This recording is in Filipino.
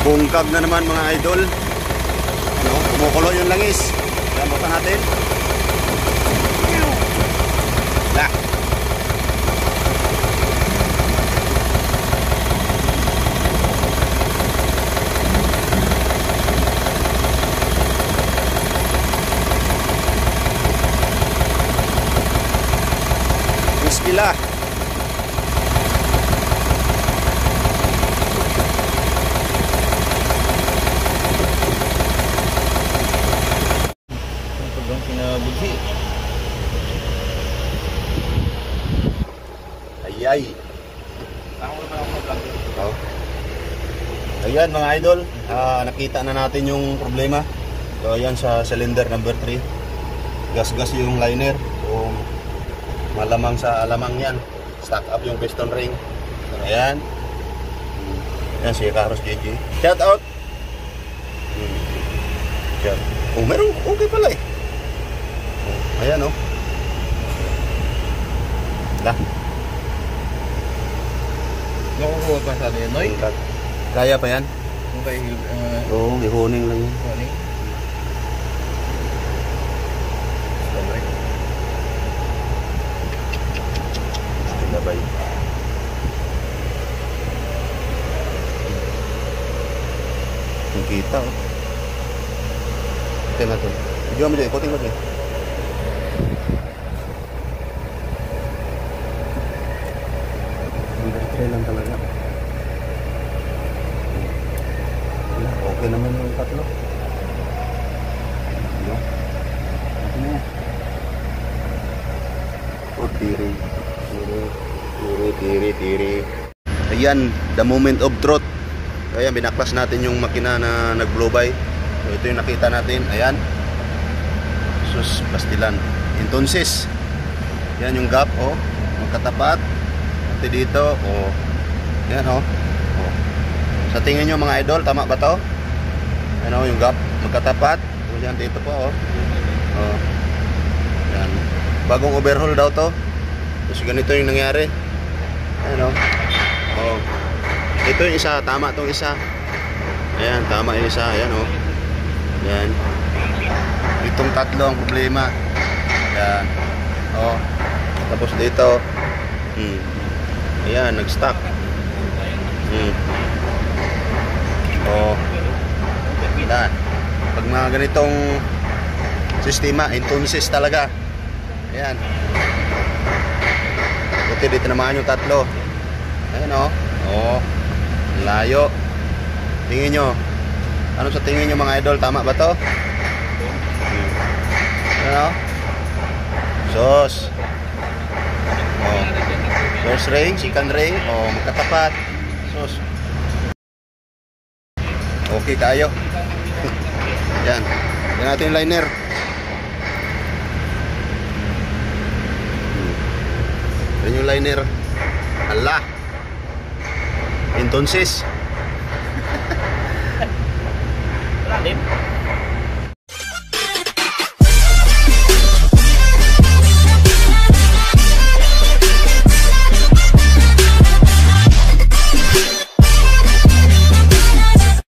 Bungkag na naman mga idol. Ano, kumukulo yung langis. Yan, buksan natin. La. Iskila. Ay. Oh. Ayan mga idol, nakita na natin yung problema. So ayan sa cylinder number 3. Gas-gas yung liner. So, malamang sa alamang yan. Stack up yung piston ring. So ayan. Ayan si Carlos JJ. Shout out. Oh, meron. Okay pala eh. Oh, ayan oh. Lah. Nakukuha pa sa atin, Noy? Kaya pa yan? Okay, oo, ihuning lang yan. Ihuning? Labay. Yung kita, oh. Tingnan natin. Video mo dyan, ikutin mo dyan. Try lang talaga. Okay naman yung tatlo. Ano? Ano? Oh, tiri. Tiri. Ayan, the moment of truth. Ayan, binaklas natin yung makina na nag-blow by. So, ito yung nakita natin. Ayan. Sus, pastilan. Entonces, yan yung gap, oh. Magkatapat. Dito, oh. Yan, oh. Oh. Sa tingin nyo mga idol, tama ba to? Ano, yung gap, magkatapat. O yan, dito po, oh. Oh. Yan. Bagong overhaul daw to. Tapos ganito yung nangyari. Ayan, oh. Oh. Ito yung isa, tama tong isa. Ayan, tama yung isa. Ayan, oh. Yan. Itong tatlo ang problema. Yan. Oh. Tapos dito, ayan, nag-stop. Oh. Yan. Pag mga ganitong sistema, entonces talaga. Ayan. Buti dito naman yung tatlo. Ayan, oh. Oh. Layo. Tingin nyo. Ano sa tingin nyo mga idol? Tama ba to? Ayan, oh. Sos. Oh. First ring, second ring, oh, magkatapat. Sus. Okay kayo. Yan. Yan natin yung liner. Yan yung liner. Allah. Entonces. Lalim.